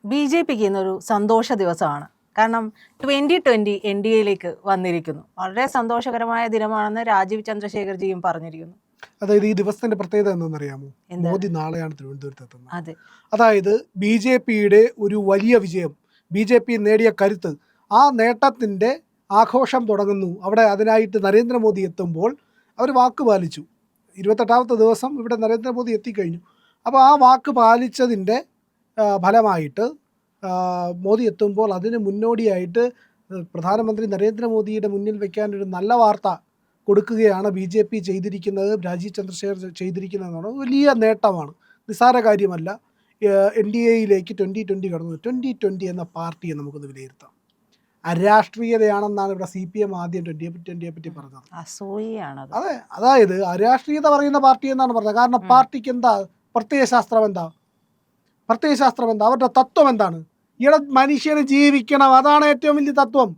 ബി.ജെ.പിക്ക് ഇന്നൊരു സന്തോഷ ദിവസമാണ്. കാരണം 2020 എൻ.ഡി.എയിലേക്ക് വന്നിരിക്കുന്നു. വളരെ സന്തോഷകരമായ ദിനമാണെന്ന് രാജീവ് ചന്ദ്രശേഖർജിയും പറഞ്ഞിരിക്കുന്നു. അതായത് ഈ ദിവസത്തിന്റെ പ്രത്യേകത എന്തെന്നറിയാമോ? എന്താണ്? മോദി നാളെയാണ് തിരുവനന്തപുരത്ത് എത്തുന്നത്. അതെ, അതായത് BJPയുടെ ഒരു വലിയ വിജയം, BJP നേടിയ കരുത്ത്, ആ നേട്ടത്തിന്റെ ആഘോഷം തുടങ്ങുന്നു. അവിടെ അതിനായിട്ട് നരേന്ദ്രമോദി എത്തുമ്പോൾ അവർ വാക്ക് പാലിച്ചു. 28ാമത്തെ ദിവസം ഇവിടെ നരേന്ദ്രമോദി എത്തിക്കഴിഞ്ഞു. അപ്പോൾ ആ വാക്ക് പാലിച്ചതിൻ്റെ ഫലമായിട്ട് മോദി എത്തുമ്പോൾ അതിന് മുന്നോടിയായിട്ട് പ്രധാനമന്ത്രി നരേന്ദ്രമോദിയുടെ മുന്നിൽ വയ്ക്കാനൊരു നല്ല വാർത്ത കൊടുക്കുകയാണ് BJP ചെയ്തിരിക്കുന്നത്, രാജീവ് ചന്ദ്രശേഖർ ചെയ്തിരിക്കുന്നതെന്നാണ്. വലിയ നേട്ടമാണ്, നിസ്സാര കാര്യമല്ല. NDAയിലേക്ക് 2020 കടന്നു. 2020 എന്ന പാർട്ടിയെ നമുക്കൊന്ന് വിലയിരുത്താം. അരാഷ്ട്രീയതയാണെന്നാണ് ഇവിടെ CPM ആദ്യം 2020യെ പറ്റി പറഞ്ഞത്. അസൂയാണ്. അതെ, അതായത് അരാഷ്ട്രീയത പറയുന്ന പാർട്ടി എന്നാണ് പറഞ്ഞത്. കാരണം പാർട്ടിക്ക് എന്താ പ്രത്യയശാസ്ത്രം, എന്താ അവരുടെ തത്വം എന്താണ്? മനുഷ്യന് ജീവിക്കണം, അതാണ് ഏറ്റവും വലിയ തത്വം.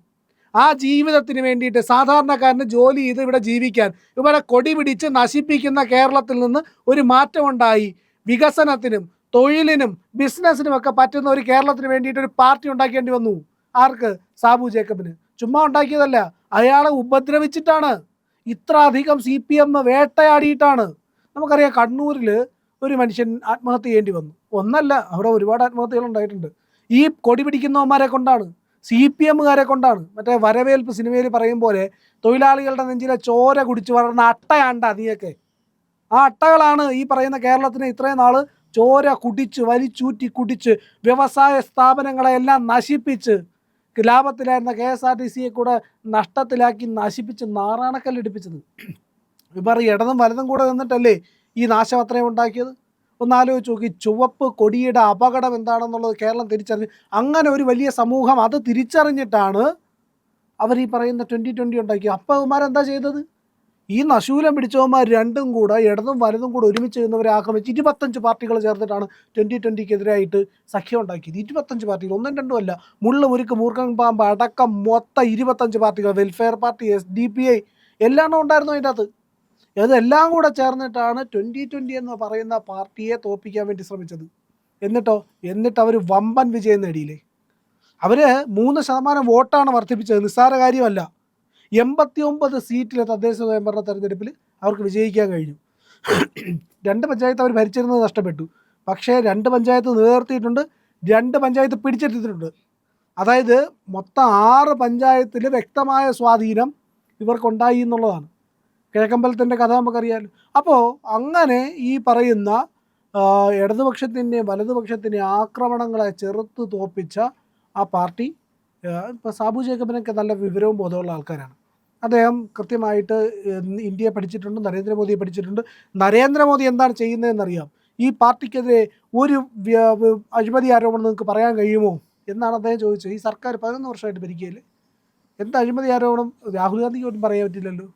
ആ ജീവിതത്തിന് വേണ്ടിയിട്ട് സാധാരണക്കാരന് ജോലി ചെയ്ത് ഇവിടെ ജീവിക്കാൻ, ഇവിടെ കൊടി പിടിച്ച് നശിപ്പിക്കുന്ന കേരളത്തിൽ നിന്ന് ഒരു മാറ്റമുണ്ടായി വികസനത്തിനും തൊഴിലിനും ബിസിനസ്സിനും ഒക്കെ പറ്റുന്ന ഒരു കേരളത്തിന് വേണ്ടിയിട്ട് ഒരു പാർട്ടി ഉണ്ടാക്കേണ്ടി വന്നു. ആർക്ക്? സാബു ജേക്കബിന്. ചുമ്മാ ഉണ്ടാക്കിയതല്ല, അയാളെ ഉപദ്രവിച്ചിട്ടാണ്. ഇത്ര അധികം CPM വേട്ടയാടിയിട്ടാണ്. നമുക്കറിയാം, കണ്ണൂരിൽ ഒരു മനുഷ്യൻ ആത്മഹത്യ ചെയ്യേണ്ടി വന്നു. ഒന്നല്ല, അവിടെ ഒരുപാട് ആത്മഹത്യകൾ ഉണ്ടായിട്ടുണ്ട്. ഈ കൊടി പിടിക്കുന്നവന്മാരെ കൊണ്ടാണ്, CPMകാരെ കൊണ്ടാണ്. മറ്റേ വരവേൽപ്പ് സിനിമയിൽ പറയും പോലെ തൊഴിലാളികളുടെ നെഞ്ചിലെ ചോര കുടിച്ച് വളർന്ന അട്ടയാണ്ട നീയൊക്കെ. ആ അട്ടകളാണ് ഈ പറയുന്ന കേരളത്തിന് ഇത്രയും നാൾ ചോര കുടിച്ച് വലിച്ചൂറ്റി കുടിച്ച് വ്യവസായ സ്ഥാപനങ്ങളെല്ലാം നശിപ്പിച്ച് ലാഭത്തിലായിരുന്ന KSRTCയെ കൂടെ നഷ്ടത്തിലാക്കി നശിപ്പിച്ച് നാറാണക്കല്ലിടിപ്പിച്ചത്. ഇവർ ഇടതും വലതും കൂടെ നിന്നിട്ടല്ലേ ഈ നാശം അത്രയും ഉണ്ടാക്കിയത്? ഒന്നാലോചിച്ച് നോക്കി. ചുവപ്പ് കൊടിയുടെ അപകടം എന്താണെന്നുള്ളത് കേരളം തിരിച്ചറിഞ്ഞ്, അങ്ങനെ ഒരു വലിയ സമൂഹം അത് തിരിച്ചറിഞ്ഞിട്ടാണ് അവർ ഈ പറയുന്ന 2020 ഉണ്ടാക്കിയത്. അപ്പോൾ അവന്മാരെന്താ ചെയ്തത്? ഈ നശൂലം പിടിച്ചവന്മാർ രണ്ടും കൂടെ, ഇടതും വലതും കൂടെ ഒരുമിച്ച് ചെയ്യുന്നവരെ ആക്രമിച്ച് 25 പാർട്ടികൾ ചേർന്നിട്ടാണ് 2020-ക്കെതിരായിട്ട് സഖ്യം ഉണ്ടാക്കിയത്. 25 പാർട്ടികൾ, ഒന്നും രണ്ടും അല്ല. മുള്ളു മുരുക്ക് മൂർഖൻ പാമ്പ് അടക്കം മൊത്തം 25 പാർട്ടികൾ, വെൽഫെയർ പാർട്ടി, SDPI എല്ലാം ഉണ്ടായിരുന്നു അതിൻ്റെ അകത്ത്. ഇതെല്ലാം കൂടെ ചേർന്നിട്ടാണ് 2020 എന്ന് പറയുന്ന പാർട്ടിയെ തോൽപ്പിക്കാൻ വേണ്ടി ശ്രമിച്ചത്. എന്നിട്ട് അവർ വമ്പൻ വിജയം നേടിയില്ലേ? അവർ 3% വോട്ടാണ് വർദ്ധിപ്പിച്ചത്, നിസ്സാര കാര്യമല്ല. 89 സീറ്റിലെ തദ്ദേശ സ്വയംഭരണ തെരഞ്ഞെടുപ്പിൽ അവർക്ക് വിജയിക്കാൻ കഴിഞ്ഞു. 2 പഞ്ചായത്ത് അവർ ഭരിച്ചിരുന്നത് നഷ്ടപ്പെട്ടു. പക്ഷേ 2 പഞ്ചായത്ത് നിലനിർത്തിയിട്ടുണ്ട്, 2 പഞ്ചായത്ത് പിടിച്ചെടുത്തിട്ടുണ്ട്. അതായത് മൊത്തം 6 പഞ്ചായത്തിൽ വ്യക്തമായ സ്വാധീനം ഇവർക്കുണ്ടായി എന്നുള്ളതാണ്. കിഴക്കമ്പലത്തിൻ്റെ കഥ നമുക്കറിയാമല്ലോ. അപ്പോൾ അങ്ങനെ ഈ പറയുന്ന ഇടതുപക്ഷത്തിൻ്റെയും വലതുപക്ഷത്തിൻ്റെയും ആക്രമണങ്ങളെ ചെറുത്ത് തോൽപ്പിച്ച ആ പാർട്ടി, ഇപ്പോൾ സാബു ജേക്കബിനൊക്കെ നല്ല വിവരവും ബോധമുള്ള ആൾക്കാരാണ്. അദ്ദേഹം കൃത്യമായിട്ട് ഇന്ത്യയെ പഠിച്ചിട്ടുണ്ട്, നരേന്ദ്രമോദിയെ പഠിച്ചിട്ടുണ്ട്. നരേന്ദ്രമോദി എന്താണ് ചെയ്യുന്നതെന്നറിയാം. ഈ പാർട്ടിക്കെതിരെ ഒരു അഴിമതി ആരോപണം നിങ്ങൾക്ക് പറയാൻ കഴിയുമോ എന്നാണ് അദ്ദേഹം ചോദിച്ചത്. ഈ സർക്കാർ 11 വർഷമായിട്ട് ഭരിക്കുകയല്ലേ, എന്ത് അഴിമതി ആരോപണം? രാഹുൽ ഗാന്ധിക്ക് ഒന്നും പറയാൻ പറ്റില്ലല്ലോ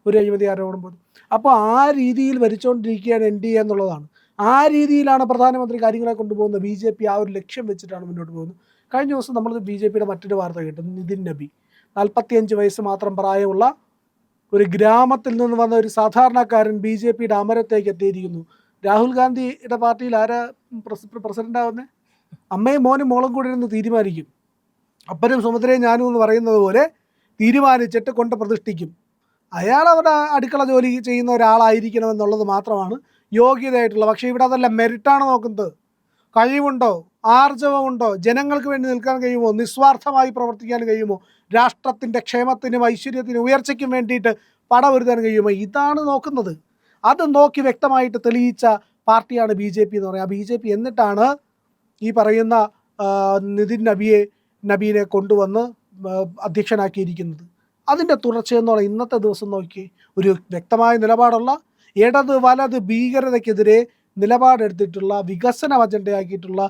ഒരു അഴിമതി ആരോപണം പോലും. അപ്പോൾ ആ രീതിയിൽ ഭരിച്ചുകൊണ്ടിരിക്കുകയാണ് NDA എന്നുള്ളതാണ്. ആ രീതിയിലാണ് പ്രധാനമന്ത്രി കാര്യങ്ങളെ കൊണ്ടുപോകുന്നത്. BJP ആ ഒരു ലക്ഷ്യം വെച്ചിട്ടാണ് മുന്നോട്ട് പോകുന്നത്. കഴിഞ്ഞ ദിവസം നമ്മൾ BJPയുടെ മറ്റൊരു വാർത്ത കേട്ടു. നിതിൻ നബി, 45 വയസ്സ് മാത്രം പ്രായമുള്ള ഒരു ഗ്രാമത്തിൽ നിന്ന് വന്ന ഒരു സാധാരണക്കാരൻ BJPയുടെ അമരത്തേക്ക് എത്തിയിരിക്കുന്നു. രാഹുൽ ഗാന്ധിയുടെ പാർട്ടിയിൽ ആരാ പ്രസിഡന്റ് ആവുന്നത്? അമ്മയും മോനും മോളും കൂടി ഇരുന്ന് തീരുമാനിക്കും. അപ്പനും സുമത്രയും ഞാനും എന്ന് പറയുന്നത് പോലെ തീരുമാനിച്ചിട്ട് കൊണ്ട് പ്രതിഷ്ഠിക്കും. അയാൾ അവിടെ അടുക്കള ജോലി ചെയ്യുന്ന ഒരാളായിരിക്കണം എന്നുള്ളത് മാത്രമാണ് യോഗ്യതയായിട്ടുള്ള. പക്ഷേ ഇവിടെ അതല്ല, മെറിറ്റാണ് നോക്കുന്നത്. കഴിവുണ്ടോ, ആർജവമുണ്ടോ, ജനങ്ങൾക്ക് വേണ്ടി നിൽക്കാൻ കഴിയുമോ, നിസ്വാർത്ഥമായി പ്രവർത്തിക്കാൻ കഴിയുമോ, രാഷ്ട്രത്തിൻ്റെ ക്ഷേമത്തിനും ഐശ്വര്യത്തിനും ഉയർച്ചയ്ക്കും വേണ്ടിയിട്ട് പടവരുത്താൻ കഴിയുമോ, ഇതാണ് നോക്കുന്നത്. അത് നോക്കി വ്യക്തമായിട്ട് തെളിയിച്ച പാർട്ടിയാണ് BJP എന്ന് പറയുക. BJP എന്നിട്ടാണ് ഈ പറയുന്ന നിതിൻ നബീനെ കൊണ്ടുവന്ന് അധ്യക്ഷനാക്കിയിരിക്കുന്നത്. അതിൻ്റെ തുടർച്ചയെന്നുള്ള ഇന്നത്തെ ദിവസം നോക്കി ഒരു വ്യക്തമായ നിലപാടുള്ള, ഇടത് വലത് ഭീകരതയ്ക്കെതിരെ നിലപാടെടുത്തിട്ടുള്ള, വികസന അജണ്ടയാക്കിയിട്ടുള്ള,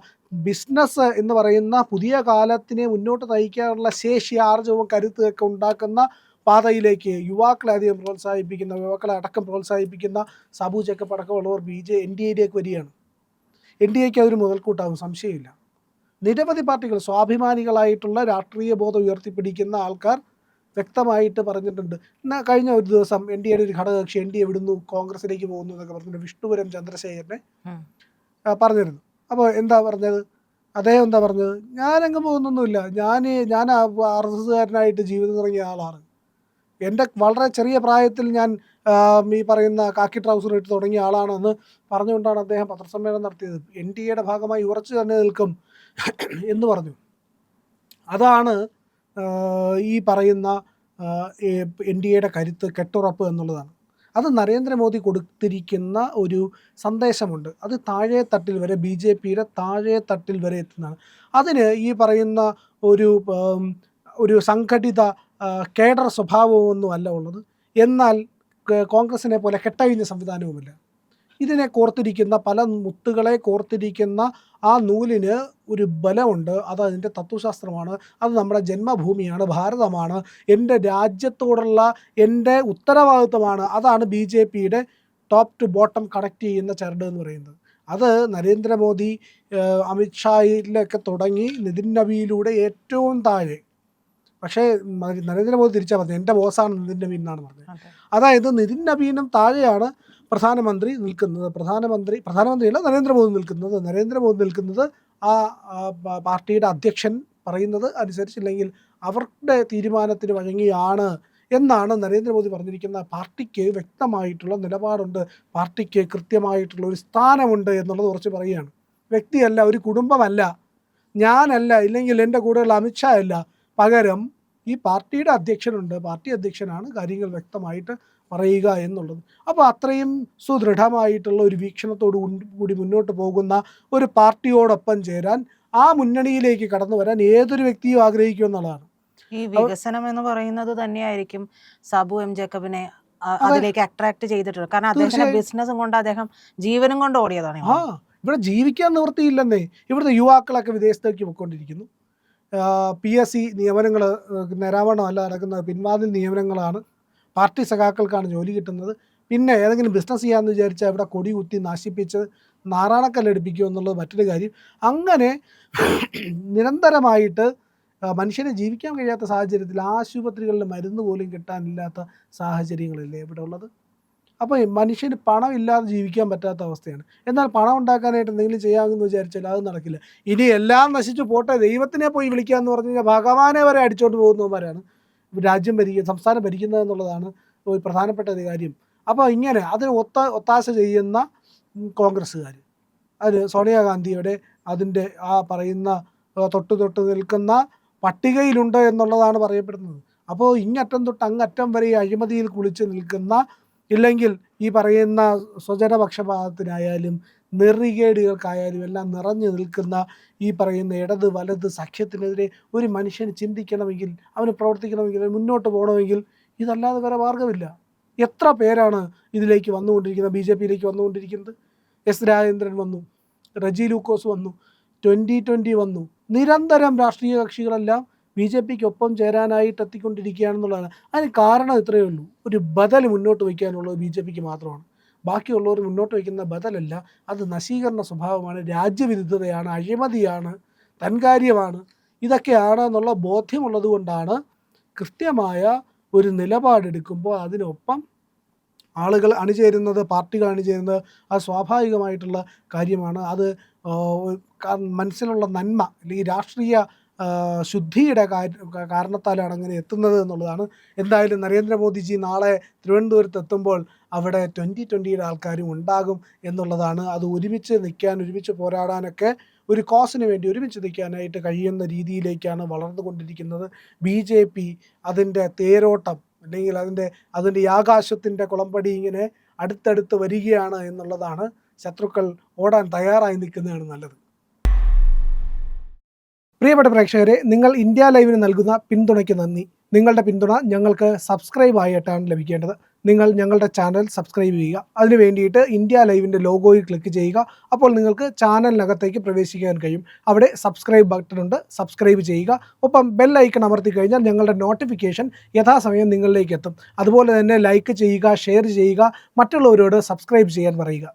ബിസിനസ് എന്ന് പറയുന്ന പുതിയ കാലത്തിനെ മുന്നോട്ട് നയിക്കാനുള്ള ശേഷി, ആർജവും കരുത്തൊക്കെ ഉണ്ടാക്കുന്ന പാതയിലേക്ക് യുവാക്കളെ അധികം പ്രോത്സാഹിപ്പിക്കുന്ന, യുവാക്കളെ അടക്കം പ്രോത്സാഹിപ്പിക്കുന്ന സാബു ജേക്കബ് അടക്കമുള്ളവർ NDAയിലേക്ക് വരികയാണ്. NDAയ്ക്ക് അതൊരു മുതൽക്കൂട്ടാവും, സംശയമില്ല. നിരവധി പാർട്ടികൾ, സ്വാഭിമാനികളായിട്ടുള്ള രാഷ്ട്രീയ ബോധം ഉയർത്തിപ്പിടിക്കുന്ന ആൾക്കാർ വ്യക്തമായിട്ട് പറഞ്ഞിട്ടുണ്ട്. എന്നാൽ കഴിഞ്ഞ ഒരു ദിവസം NDAയുടെ ഒരു ഘടകകക്ഷി NDA വിടുന്നു, കോൺഗ്രസിലേക്ക് പോകുന്നു എന്നൊക്കെ പറഞ്ഞിട്ട് വിഷ്ണുപുരം ചന്ദ്രശേഖരനെ പറഞ്ഞിരുന്നു. അപ്പോൾ എന്താ പറഞ്ഞത്? അദ്ദേഹം എന്താ പറഞ്ഞത്? ഞാനെങ്ങും പോകുന്നൊന്നുമില്ല, ഞാൻ RSSകാരനായിട്ട് ജീവിതം തുടങ്ങിയ ആളാണ്. എൻ്റെ വളരെ ചെറിയ പ്രായത്തിൽ ഞാൻ ഈ പറയുന്ന കാക്കി ട്രൗസർ ഇട്ട് തുടങ്ങിയ ആളാണെന്ന് പറഞ്ഞുകൊണ്ടാണ് അദ്ദേഹം പത്രസമ്മേളനം നടത്തിയത്. NDAയുടെ ഭാഗമായി ഉറച്ചു തന്നെ നിൽക്കും എന്ന് പറഞ്ഞു. അതാണ് ഈ പറയുന്ന NDAയുടെ കരുത്ത്, കെട്ടുറപ്പ് എന്നുള്ളതാണ്. അത് നരേന്ദ്രമോദി കൊടുത്തിരിക്കുന്ന ഒരു സന്ദേശമുണ്ട്. അത് താഴെ തട്ടിൽ വരെ, BJPയുടെ താഴെ തട്ടിൽ വരെ എത്തുന്നതാണ്. അതിന് ഈ പറയുന്ന ഒരു സംഘടിത കേഡർ സ്വഭാവമൊന്നും അല്ല ഉള്ളത്. എന്നാൽ കോൺഗ്രസിനെ പോലെ കെട്ടഴിഞ്ഞ സംവിധാനവുമില്ല. ഇതിനെ കോർത്തിരിക്കുന്ന, പല മുത്തുകളെ കോർത്തിരിക്കുന്ന ആ നൂലിന് ഒരു ബലമുണ്ട്. അത് അതിൻ്റെ തത്വശാസ്ത്രമാണ്. അത് നമ്മുടെ ജന്മഭൂമിയാണ്, ഭാരതമാണ്, എൻ്റെ രാജ്യത്തോടുള്ള എൻ്റെ ഉത്തരവാദിത്വമാണ്. അതാണ് BJPയുടെ ടോപ്പ് ടു ബോട്ടം കണക്ട് ചെയ്യുന്ന ചരട് എന്ന് പറയുന്നത്. അത് നരേന്ദ്രമോദി അമിത്ഷായിലൊക്കെ തുടങ്ങി നിതിൻ നബിയിലൂടെ ഏറ്റവും താഴെ. പക്ഷേ നരേന്ദ്രമോദി തിരിച്ചാ പറഞ്ഞത്, എൻ്റെ ബോസാണ് നിതിൻ നബീൻ എന്നാണ് പറഞ്ഞത്. അതായത് നിതിൻ നബീനും താഴെയാണ് പ്രധാനമന്ത്രി നിൽക്കുന്നത്. പ്രധാനമന്ത്രിയല്ല നരേന്ദ്രമോദി നിൽക്കുന്നത്. നരേന്ദ്രമോദി നിൽക്കുന്നത് ആ പാർട്ടിയുടെ അധ്യക്ഷൻ പറയുന്നത് അനുസരിച്ചില്ലെങ്കിൽ അവരുടെ തീരുമാനത്തിന് വഴങ്ങിയാണ് എന്നാണ് നരേന്ദ്രമോദി പറഞ്ഞിരിക്കുന്ന. പാർട്ടിക്ക് വ്യക്തമായിട്ടുള്ള നിലപാടുണ്ട്, പാർട്ടിക്ക് കൃത്യമായിട്ടുള്ള ഒരു സ്ഥാനമുണ്ട് എന്നുള്ളത് കുറച്ച് പറയുകയാണ്. വ്യക്തിയല്ല, ഒരു കുടുംബമല്ല, ഞാനല്ല, ഇല്ലെങ്കിൽ എൻ്റെ കൂടെയുള്ള അമിത്ഷാ അല്ല. പകരം ഈ പാർട്ടിയുടെ അധ്യക്ഷനുണ്ട്, പാർട്ടി അധ്യക്ഷനാണ് കാര്യങ്ങൾ വ്യക്തമായിട്ട് പറയുക എന്നുള്ളത്. അപ്പോൾ അത്രയും സുദൃഢമായിട്ടുള്ള ഒരു വീക്ഷണത്തോടു കൂടി മുന്നോട്ട് പോകുന്ന ഒരു പാർട്ടിയോടൊപ്പം ചേരാൻ, ആ മുന്നണിയിലേക്ക് കടന്നു വരാൻ ഏതൊരു വ്യക്തിയും ആഗ്രഹിക്കുമെന്നുള്ളതാണ്. ഈ വികസനം എന്ന് പറയുന്നത് തന്നെയായിരിക്കും സാബു M. ജേക്കബിനെ അതിലേക്ക് അട്രാക്ട് ചെയ്തിട്ടുള്ളത്. കാരണം അദ്ദേഹത്തിന്റെ ബിസിനസ്സും കൊണ്ട്, അദ്ദേഹം ജീവനും കൊണ്ട് ഓടിയതാണ്. ഇവിടെ ജീവിക്കാൻ നിവൃത്തിയില്ലെന്നേ. ഇവിടുത്തെ യുവാക്കളൊക്കെ വിദേശത്തേക്ക് പോയിക്കൊണ്ടിരിക്കുന്നു. PSC നിയമനങ്ങൾ നേരാവണ്ണമല്ല നടക്കുന്നത്, പിൻവാതിൽ നിയമനങ്ങളാണ്. പാർട്ടി സഖാക്കൾക്കാണ് ജോലി കിട്ടുന്നത്. പിന്നെ ഏതെങ്കിലും ബിസിനസ് ചെയ്യാമെന്ന് വിചാരിച്ചാൽ ഇവിടെ കൊടി കുത്തി നശിപ്പിച്ച് നാറാണക്കല്ലെടുപ്പിക്കുക എന്നുള്ളത് മറ്റൊരു കാര്യം. അങ്ങനെ നിരന്തരമായിട്ട് മനുഷ്യനെ ജീവിക്കാൻ കഴിയാത്ത സാഹചര്യത്തിൽ ആശുപത്രികളിൽ മരുന്ന് പോലും കിട്ടാനില്ലാത്ത സാഹചര്യങ്ങളല്ലേ ഇവിടെ ഉള്ളത്. അപ്പോൾ മനുഷ്യന് പണം ഇല്ലാതെ ജീവിക്കാൻ പറ്റാത്ത അവസ്ഥയാണ്. എന്നാൽ പണം ഉണ്ടാക്കാനായിട്ട് എന്തെങ്കിലും ചെയ്യാമെന്ന് വിചാരിച്ചാൽ അത് നടക്കില്ല. ഇനി എല്ലാം നശിച്ചു പോട്ടെ, ദൈവത്തിനെ പോയി വിളിക്കാമെന്ന് പറഞ്ഞു കഴിഞ്ഞാൽ ഭഗവാനെ വരെ അടിച്ചോണ്ട് പോകുന്നവന്മാരാണ് രാജ്യം സംസ്ഥാനം ഭരിക്കുന്നത് എന്നുള്ളതാണ് ഒരു പ്രധാനപ്പെട്ട ഒരു കാര്യം. അപ്പോൾ ഇങ്ങനെ അതിന് ഒത്താശ ചെയ്യുന്ന കോൺഗ്രസ്സുകാർ, അത് സോണിയാഗാന്ധിയുടെ അതിൻ്റെ ആ പറയുന്ന തൊട്ട് നിൽക്കുന്ന പട്ടികയിലുണ്ട് എന്നുള്ളതാണ് പറയപ്പെടുന്നത്. അപ്പോൾ ഇങ്ങറ്റം തൊട്ട് അങ്ങറ്റം വരെ ഈ അഴിമതിയിൽ കുളിച്ച് നിൽക്കുന്ന, ഇല്ലെങ്കിൽ ഈ പറയുന്ന സ്വജനപക്ഷപാതത്തിനായാലും നെറികേടുകൾക്കായാലും എല്ലാം നിറഞ്ഞു നിൽക്കുന്ന ഈ പറയുന്ന ഇടത് വലത് സഖ്യത്തിനെതിരെ ഒരു മനുഷ്യന് ചിന്തിക്കണമെങ്കിൽ, അവന് പ്രവർത്തിക്കണമെങ്കിൽ, മുന്നോട്ട് പോകണമെങ്കിൽ ഇതല്ലാതെ വേറെ മാർഗമില്ല. എത്ര പേരാണ് ഇതിലേക്ക് വന്നുകൊണ്ടിരിക്കുന്നത്, BJPയിലേക്ക് വന്നുകൊണ്ടിരിക്കുന്നത്? S. രാജേന്ദ്രൻ വന്നു, റജി ലൂക്കോസ് വന്നു, 2020 വന്നു. നിരന്തരം രാഷ്ട്രീയ കക്ഷികളെല്ലാം BJPക്കൊപ്പം ചേരാനായിട്ട് എത്തിക്കൊണ്ടിരിക്കുകയാണെന്നുള്ളതാണ്. അതിന് കാരണം ഇത്രയേ ഉള്ളൂ, ഒരു ബദൽ മുന്നോട്ട് വയ്ക്കാനുള്ളത് BJPക്ക് മാത്രമാണ്. ബാക്കിയുള്ളവർ മുന്നോട്ട് വയ്ക്കുന്ന ബദലല്ല, അത് നശീകരണ സ്വഭാവമാണ്, രാജ്യവിരുദ്ധതയാണ്, അഴിമതിയാണ്, തൻകാര്യമാണ്. ഇതൊക്കെയാണ് എന്നുള്ള ബോധ്യമുള്ളത് കൊണ്ടാണ് കൃത്യമായ ഒരു നിലപാടെടുക്കുമ്പോൾ അതിനൊപ്പം ആളുകൾ അണിചേരുന്നത്, പാർട്ടികൾ അണിചേരുന്നത്. അത് സ്വാഭാവികമായിട്ടുള്ള കാര്യമാണ്. അത് മനസ്സിലുള്ള നന്മ അല്ലെങ്കിൽ രാഷ്ട്രീയ ശുദ്ധിയുടെ കാരണത്താലാണ് അങ്ങനെ എത്തുന്നത് എന്നുള്ളതാണ്. എന്തായാലും നരേന്ദ്രമോദിജി നാളെ തിരുവനന്തപുരത്ത് എത്തുമ്പോൾ അവിടെ 2020യുടെ ആൾക്കാരും ഉണ്ടാകും എന്നുള്ളതാണ്. അത് ഒരുമിച്ച് നിൽക്കാൻ, ഒരുമിച്ച് പോരാടാനൊക്കെ, ഒരു കോസിന് വേണ്ടി ഒരുമിച്ച് നിൽക്കാനായിട്ട് കഴിയുന്ന രീതിയിലേക്കാണ് വളർന്നുകൊണ്ടിരിക്കുന്നത് BJP. അതിൻ്റെ തേരോട്ടം അല്ലെങ്കിൽ അതിൻ്റെ ആകാശത്തിൻ്റെ കുളമ്പടി ഇങ്ങനെ അടുത്തടുത്ത് വരികയാണ് എന്നുള്ളതാണ്. ശത്രുക്കൾ ഓടാൻ തയ്യാറായി നിൽക്കുന്നതാണ് നല്ലത്. പ്രിയപ്പെട്ട പ്രേക്ഷകരെ, നിങ്ങൾ ഇന്ത്യ ലൈവിന് നൽകുന്ന പിന്തുണയ്ക്ക് നന്ദി. നിങ്ങളുടെ പിന്തുണ ഞങ്ങൾക്ക് സബ്സ്ക്രൈബ് ആയിട്ടാണ് ലഭിക്കേണ്ടത്. നിങ്ങൾ ഞങ്ങളുടെ ചാനൽ സബ്സ്ക്രൈബ് ചെയ്യുക. അതിനു വേണ്ടിയിട്ട് ഇന്ത്യ ലൈവിൻ്റെ ലോഗോയിൽ ക്ലിക്ക് ചെയ്യുക. അപ്പോൾ നിങ്ങൾക്ക് ചാനലിനകത്തേക്ക് പ്രവേശിക്കാൻ കഴിയും. അവിടെ സബ്സ്ക്രൈബ് ബട്ടൺ ഉണ്ട്, സബ്സ്ക്രൈബ് ചെയ്യുക. ഒപ്പം ബെൽ ഐക്കൺ അമർത്തി കഴിഞ്ഞാൽ ഞങ്ങളുടെ നോട്ടിഫിക്കേഷൻ യഥാസമയം നിങ്ങളിലേക്ക് എത്തും. അതുപോലെ തന്നെ ലൈക്ക് ചെയ്യുക, ഷെയർ ചെയ്യുക, മറ്റുള്ളവരോട് സബ്സ്ക്രൈബ് ചെയ്യാൻ പറയുക.